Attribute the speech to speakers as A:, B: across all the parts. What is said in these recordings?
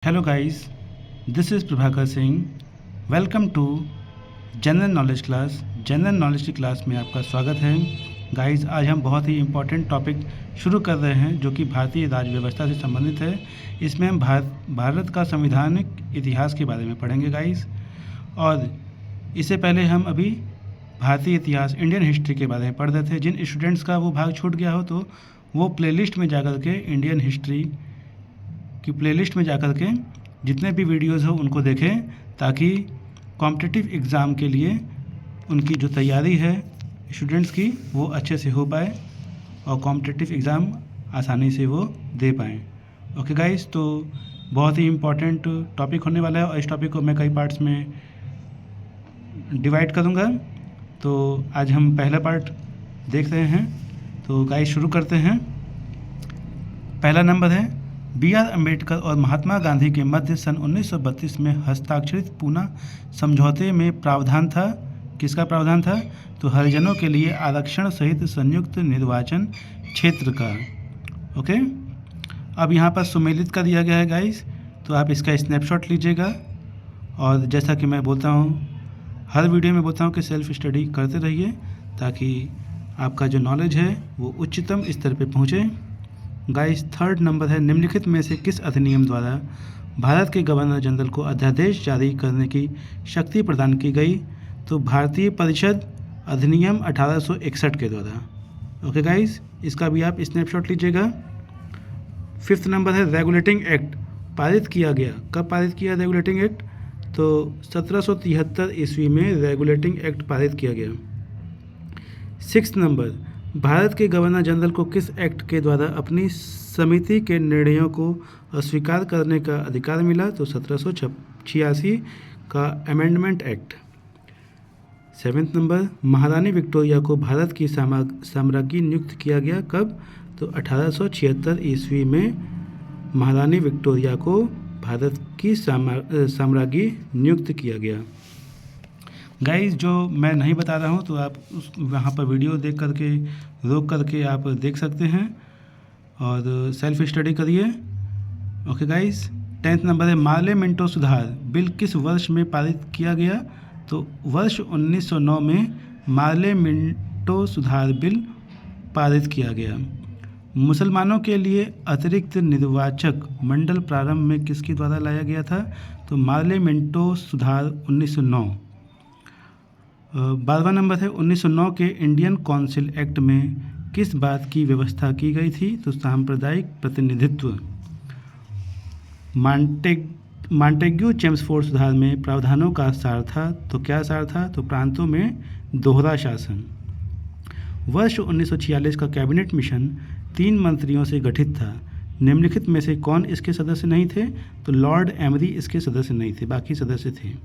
A: Hello guys, this is Prabhakar Singh. Welcome to general knowledge class. General knowledge की class में आपका स्वागत है। गाइस, आज हम बहुत ही इम्पोर्टेंट टॉपिक शुरू कर रहे हैं जो कि भारतीय राज्य व्यवस्था से संबंधित है। इसमें हम भारत का संवैधानिक इतिहास के बारे में पढ़ेंगे गाइस। और इससे पहले हम अभी भारतीय इतिहास इंडियन हिस्ट्री के बारे में पढ़ रहे थे। जिन स्टूडेंट्स का वो भाग छूट गया हो तो वो प्लेलिस्ट में जाकर के इंडियन हिस्ट्री की प्लेलिस्ट में जाकर के जितने भी वीडियोस हो उनको देखें, ताकि कॉम्पिटिटिव एग्ज़ाम के लिए उनकी जो तैयारी है स्टूडेंट्स की वो अच्छे से हो पाए और कॉम्पिटिटिव एग्ज़ाम आसानी से वो दे पाएँ। ओके गाइस, तो बहुत ही इम्पोर्टेंट टॉपिक होने वाला है और इस टॉपिक को मैं कई पार्ट्स में डिवाइड करूँगा। तो आज हम पहला पार्ट देख रहे हैं। तो गाइस शुरू करते हैं। पहला नंबर है B.R. अम्बेडकर और महात्मा गांधी के मध्य सन 1932 में हस्ताक्षरित पूना समझौते में प्रावधान था। किसका प्रावधान था? तो हरिजनों के लिए आरक्षण सहित संयुक्त निर्वाचन क्षेत्र का। ओके, अब यहाँ पर सुमेलित का दिया गया है गाइस, तो आप इसका स्नैपशॉट लीजिएगा। और जैसा कि मैं बोलता हूँ, हर वीडियो में बोलता हूँ कि सेल्फ स्टडी करते रहिए ताकि आपका जो नॉलेज है वो उच्चतम स्तर पर पहुँचे। गाइस, थर्ड नंबर है निम्नलिखित में से किस अधिनियम द्वारा भारत के गवर्नर जनरल को अध्यादेश जारी करने की शक्ति प्रदान की गई? तो भारतीय परिषद अधिनियम 1861 के द्वारा। ओके गाइस, इसका भी आप स्नैपशॉट लीजिएगा। फिफ्थ नंबर है रेगुलेटिंग एक्ट पारित किया गया। कब पारित किया रेगुलेटिंग एक्ट? तो 1773 ईस्वी में रेगुलेटिंग एक्ट पारित किया गया। सिक्स्थ नंबर, भारत के गवर्नर जनरल को किस एक्ट के द्वारा अपनी समिति के निर्णयों को अस्वीकार करने का अधिकार मिला? तो 1786 का अमेंडमेंट एक्ट। सेवेंथ नंबर, महारानी विक्टोरिया को भारत की साम्राज्ञी नियुक्त किया गया। कब? तो 1876 ईस्वी में महारानी विक्टोरिया को भारत की साम्राज्ञी नियुक्त किया गया। गाइस, जो मैं नहीं बता रहा हूँ तो आप उस वहाँ पर वीडियो देख करके रोक करके आप देख सकते हैं और सेल्फ स्टडी करिए। ओके गाइस, 10th नंबर है मार्ले मिंटो सुधार बिल किस वर्ष में पारित किया गया? तो वर्ष 1909 में मार्ले मिंटो सुधार बिल पारित किया गया। मुसलमानों के लिए अतिरिक्त निर्वाचक मंडल प्रारंभ में किसके द्वारा लाया गया था? तो मार्ले मिंटो सुधार 1909। 12वां नंबर है 1909 के इंडियन काउंसिल एक्ट में किस बात की व्यवस्था की गई थी? तो सांप्रदायिक प्रतिनिधित्व। मॉन्टेग्यू चेम्सफोर्ड सुधार में प्रावधानों का सार था। तो क्या सार था? तो प्रांतों में दोहरा शासन। वर्ष 1946 का कैबिनेट मिशन 3 मंत्रियों से गठित था। निम्नलिखित में से कौन इसके सदस्य नहीं थे? तो लॉर्ड एमरी इसके सदस्य नहीं थे, बाकी सदस्य थे।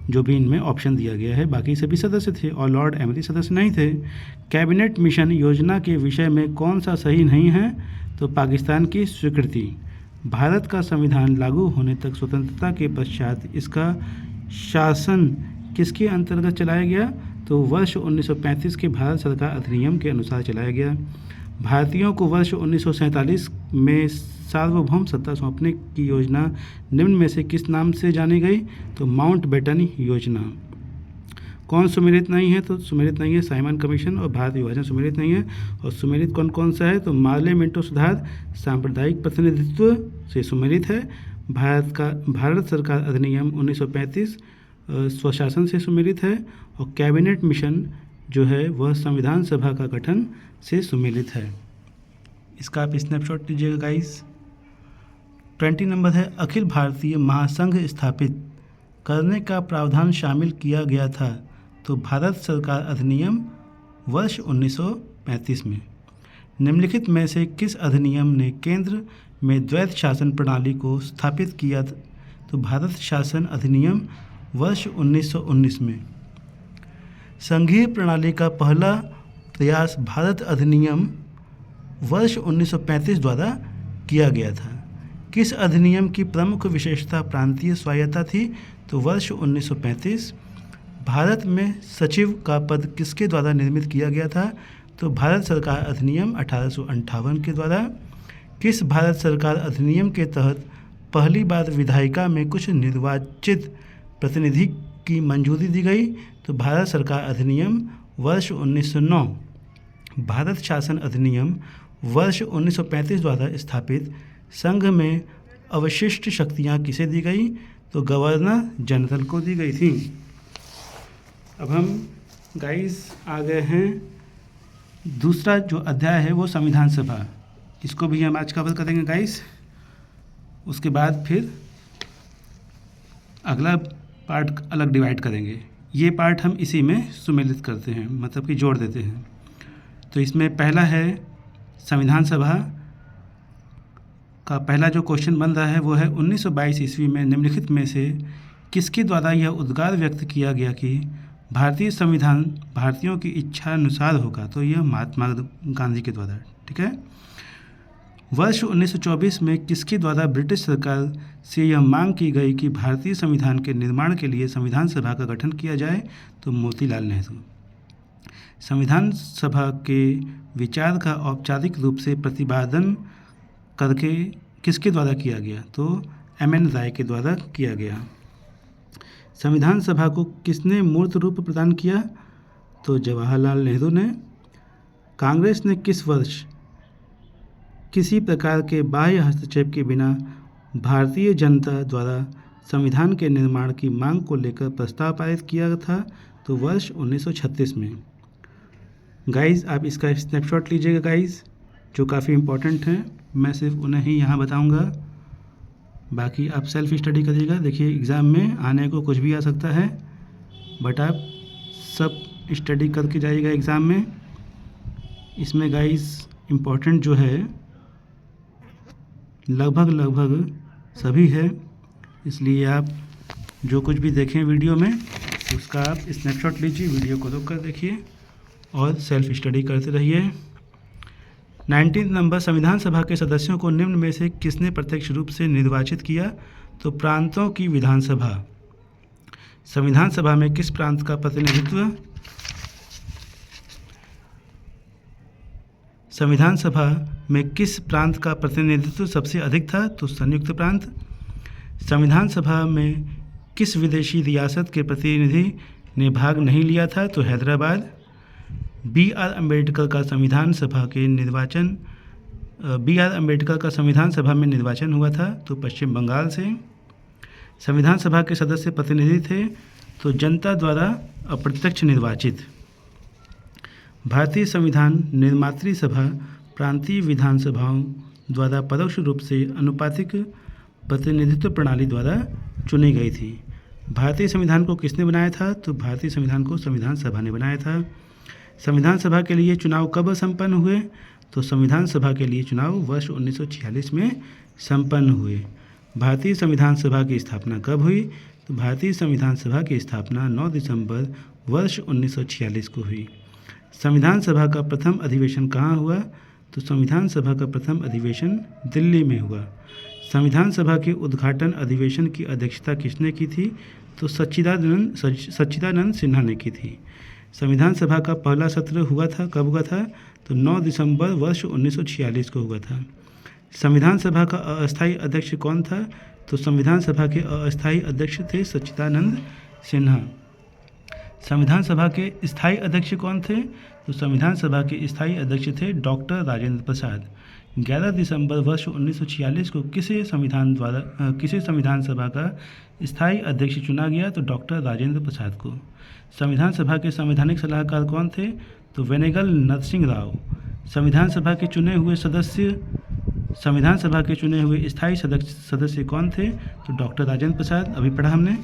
A: जो भी इनमें ऑप्शन दिया गया है बाकी सभी सदस्य थे और लॉर्ड एमरी सदस्य नहीं थे। कैबिनेट मिशन योजना के विषय में कौन सा सही नहीं है? तो पाकिस्तान की स्वीकृति। भारत का संविधान लागू होने तक स्वतंत्रता के पश्चात इसका शासन किसके अंतर्गत चलाया गया? तो वर्ष 1935 के भारत सरकार अधिनियम के अनुसार चलाया गया। भारतीयों को वर्ष 1947 में सार्वभौम सत्ता सौंपने की योजना निम्न में से किस नाम से जानी गई? तो माउंटबेटन योजना। कौन सुमेलित नहीं है? तो सुमेलित नहीं है साइमन कमीशन और भारत विभाजन सुमेलित नहीं है। और सुमेलित कौन कौन सा है? तो मार्ले मिंटो सुधार सांप्रदायिक प्रतिनिधित्व से सुमेलित है। भारत सरकार अधिनियम 1935 स्वशासन से सुमेलित है। और कैबिनेट मिशन जो है वह संविधान सभा का गठन से सुमेलित है। इसका आप स्नैपशॉट लीजिएगा गाइस। 20 नंबर है अखिल भारतीय महासंघ स्थापित करने का प्रावधान शामिल किया गया था। तो भारत सरकार अधिनियम वर्ष 1935 में। निम्नलिखित में से किस अधिनियम ने केंद्र में द्वैत शासन प्रणाली को स्थापित किया? तो भारत शासन अधिनियम वर्ष 1919 में। संघीय प्रणाली का पहला प्रयास भारत अधिनियम वर्ष 1935 द्वारा किया गया था। किस अधिनियम की प्रमुख विशेषता प्रांतीय स्वायत्तता थी? तो वर्ष 1935। भारत में सचिव का पद किसके द्वारा निर्मित किया गया था? तो भारत सरकार अधिनियम 1858 के द्वारा। किस भारत सरकार अधिनियम के तहत पहली बार विधायिका में कुछ निर्वाचित प्रतिनिधि की मंजूरी दी गई? तो भारत सरकार अधिनियम वर्ष 1909, भारत शासन अधिनियम वर्ष 1935 द्वारा स्थापित संघ में अवशिष्ट शक्तियां किसे दी गई? तो गवर्नर जनरल को दी गई थी। अब हम गाइस आ गए हैं, दूसरा जो अध्याय है वो संविधान सभा, इसको भी हम आज कवर करेंगे गाइस। उसके बाद फिर अगला पार्ट अलग डिवाइड करेंगे। ये पार्ट हम इसी में सुमेलित करते हैं, मतलब कि जोड़ देते हैं। तो इसमें पहला है संविधान सभा का पहला जो क्वेश्चन बन रहा है वो है 1922 ईस्वी में निम्नलिखित में से किसके द्वारा यह उद्गार व्यक्त किया गया कि भारतीय संविधान भारतीयों की इच्छा अनुसार होगा? तो यह महात्मा गांधी के द्वारा, ठीक है। वर्ष 1924 में किसके द्वारा ब्रिटिश सरकार से यह मांग की गई कि भारतीय संविधान के निर्माण के लिए संविधान सभा का गठन किया जाए? तो मोतीलाल नेहरू। संविधान सभा के विचार का औपचारिक रूप से प्रतिपादन करके किसके द्वारा किया गया? तो एम.एन. राय के द्वारा किया गया। संविधान सभा को किसने मूर्त रूप प्रदान किया? तो जवाहरलाल नेहरू ने। कांग्रेस ने किस वर्ष किसी प्रकार के बाह्य हस्तक्षेप के बिना भारतीय जनता द्वारा संविधान के निर्माण की मांग को लेकर प्रस्ताव पारित किया था? तो वर्ष 1936 में। गाइस आप इसका स्नैपशॉट लीजिएगा गाइस, जो काफ़ी इम्पोर्टेंट है। मैं सिर्फ उन्हें ही यहाँ बताऊँगा, बाकी आप सेल्फ स्टडी करिएगा। देखिए एग्ज़ाम में आने को कुछ भी आ सकता है, बट आप सब स्टडी करके जाइएगा एग्ज़ाम में। इसमें गाइस इम्पोर्टेंट जो है लगभग सभी है, इसलिए आप जो कुछ भी देखें वीडियो में उसका आप स्नैपशॉट लीजिए, वीडियो को रोक कर देखिए और सेल्फ स्टडी करते रहिए। 19 नंबर, संविधान सभा के सदस्यों को निम्न में से किसने प्रत्यक्ष रूप से निर्वाचित किया? तो प्रांतों की विधानसभा। संविधान सभा में किस प्रांत का प्रतिनिधित्व संविधान सभा में किस प्रांत का प्रतिनिधित्व सबसे अधिक था? तो संयुक्त प्रांत। संविधान सभा में किस विदेशी रियासत के प्रतिनिधि ने भाग नहीं लिया था? तो हैदराबाद। बी.आर. अम्बेडकर का संविधान सभा में निर्वाचन हुआ था? तो पश्चिम बंगाल से। संविधान सभा के सदस्य प्रतिनिधि थे? तो जनता द्वारा अप्रत्यक्ष निर्वाचित। भारतीय संविधान निर्मात्री सभा प्रांतीय विधानसभाओं द्वारा परोक्ष रूप से अनुपातिक प्रतिनिधित्व प्रणाली द्वारा चुनी गई थी। भारतीय संविधान को किसने बनाया था? तो भारतीय संविधान को संविधान सभा ने बनाया था। संविधान सभा के लिए चुनाव कब संपन्न हुए? तो संविधान सभा के लिए चुनाव वर्ष 1946 में संपन्न हुए। भारतीय संविधान सभा की स्थापना कब हुई? तो भारतीय संविधान सभा की स्थापना 9 दिसंबर वर्ष 1946 को हुई। संविधान सभा का प्रथम अधिवेशन कहाँ हुआ? तो संविधान सभा का प्रथम अधिवेशन दिल्ली में हुआ। संविधान सभा के उद्घाटन अधिवेशन की अध्यक्षता किसने की थी? तो सच्चिदानंद सिन्हा ने की थी। संविधान सभा का पहला सत्र हुआ था, कब हुआ था? तो 9 दिसंबर वर्ष 1946 को हुआ था। संविधान सभा का अस्थायी अध्यक्ष कौन था? तो संविधान सभा के अस्थायी अध्यक्ष थे सच्चिदानंद सिन्हा। संविधान सभा के स्थायी अध्यक्ष कौन थे? तो संविधान सभा के स्थायी अध्यक्ष थे डॉक्टर राजेंद्र प्रसाद। 11 दिसंबर वर्ष 1946 को किसे संविधान सभा का स्थायी अध्यक्ष चुना गया? तो डॉक्टर राजेंद्र प्रसाद को। संविधान सभा के संवैधानिक सलाहकार कौन थे? तो वेनेगल नरसिंह राव। संविधान सभा के चुने हुए स्थायी सदस्य कौन थे? तो डॉक्टर राजेंद्र प्रसाद, अभी पढ़ा हमने।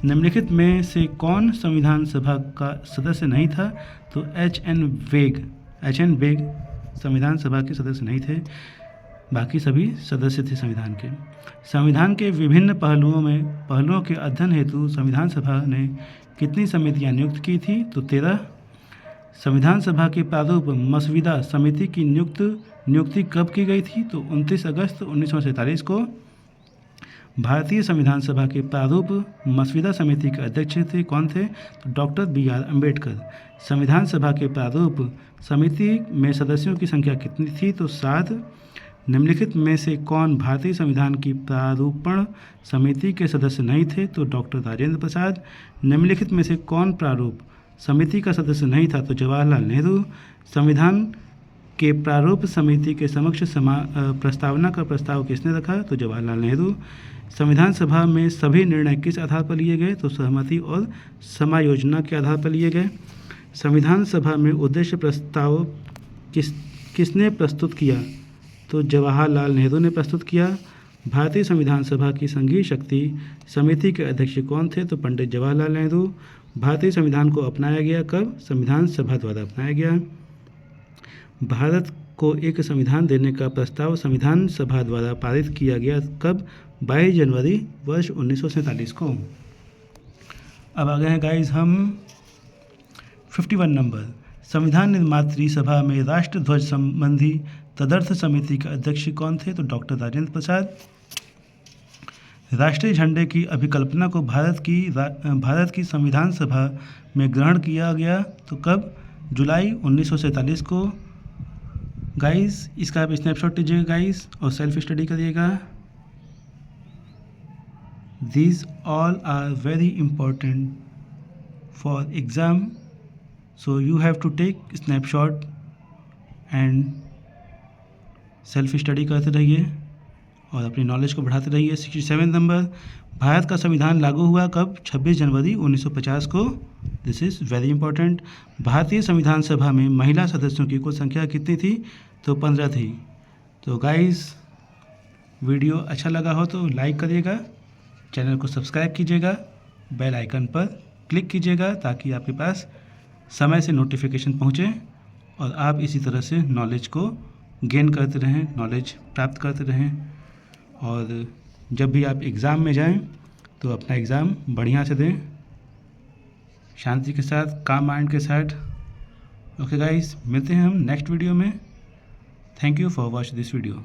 A: निम्नलिखित में से कौन संविधान सभा का सदस्य नहीं था? तो एच.एन. वेग संविधान सभा के सदस्य नहीं थे, बाकी सभी सदस्य थे संविधान के। संविधान के विभिन्न पहलुओं के अध्ययन हेतु संविधान सभा ने कितनी समितियां नियुक्त की थी? तो 13। संविधान सभा के प्रारूप मसविदा समिति की नियुक्ति कब की गई थी? तो 29 अगस्त 1947 को। भारतीय संविधान सभा के प्रारूप मसविदा समिति के अध्यक्ष थे कौन थे? तो डॉक्टर बी.आर. अम्बेडकर। संविधान सभा के प्रारूप समिति में सदस्यों की संख्या कितनी थी? तो 7। निम्नलिखित में से कौन भारतीय संविधान की प्रारूपण समिति के सदस्य नहीं थे? तो डॉक्टर राजेंद्र प्रसाद। निम्नलिखित में से कौन प्रारूप समिति का सदस्य नहीं था? तो जवाहरलाल नेहरू। संविधान के प्रारूप समिति के समक्ष प्रस्तावना का प्रस्ताव किसने रखा? तो जवाहरलाल नेहरू। संविधान सभा में सभी निर्णय किस आधार पर लिए गए? तो सहमति और समायोजना के आधार पर लिए गए। संविधान सभा में उद्देश्य प्रस्ताव किसने प्रस्तुत किया? तो जवाहरलाल नेहरू ने प्रस्तुत किया। भारतीय संविधान सभा की संघीय शक्ति समिति के अध्यक्ष कौन थे? तो पंडित जवाहरलाल नेहरू। भारतीय संविधान को अपनाया गया कब? संविधान सभा द्वारा अपनाया गया। भारत को एक संविधान देने का प्रस्ताव संविधान सभा द्वारा पारित किया गया कब? 22 जनवरी वर्ष 1947 को। अब आ गए हैं गाइज हम 51 नंबर। संविधान निर्मात्री सभा में राष्ट्र ध्वज संबंधी तदर्थ समिति के अध्यक्ष कौन थे? तो डॉक्टर राजेंद्र प्रसाद। राष्ट्रीय झंडे की अभिकल्पना को भारत की संविधान सभा में ग्रहण किया गया तो कब? जुलाई 1947 को। गाइस इसका आप स्नैपशॉट लीजिएगा गाइस और सेल्फ स्टडी करिएगा। These all are very important for exam, so you have to take snapshot and self study करते रहिए और अपनी नॉलेज को बढ़ाते रहिए। 67 नंबर। भारत का संविधान लागू हुआ कब? 26 जनवरी 1950 को। This is very important. भारतीय संविधान सभा में महिला सदस्यों की कुल संख्या कितनी थी? तो 15 थी। तो गाइस वीडियो अच्छा लगा हो तो लाइक करिएगा, चैनल को सब्सक्राइब कीजिएगा, बेल आइकन पर क्लिक कीजिएगा ताकि आपके पास समय से नोटिफिकेशन पहुँचे और आप इसी तरह से नॉलेज को गेन करते रहें, नॉलेज प्राप्त करते रहें। और जब भी आप एग्ज़ाम में जाएं तो अपना एग्ज़ाम बढ़िया से दें, शांति के साथ, काम माइंड के साथ। ओके गाइस, मिलते हैं हम नेक्स्ट वीडियो में। Thank you for watch this video.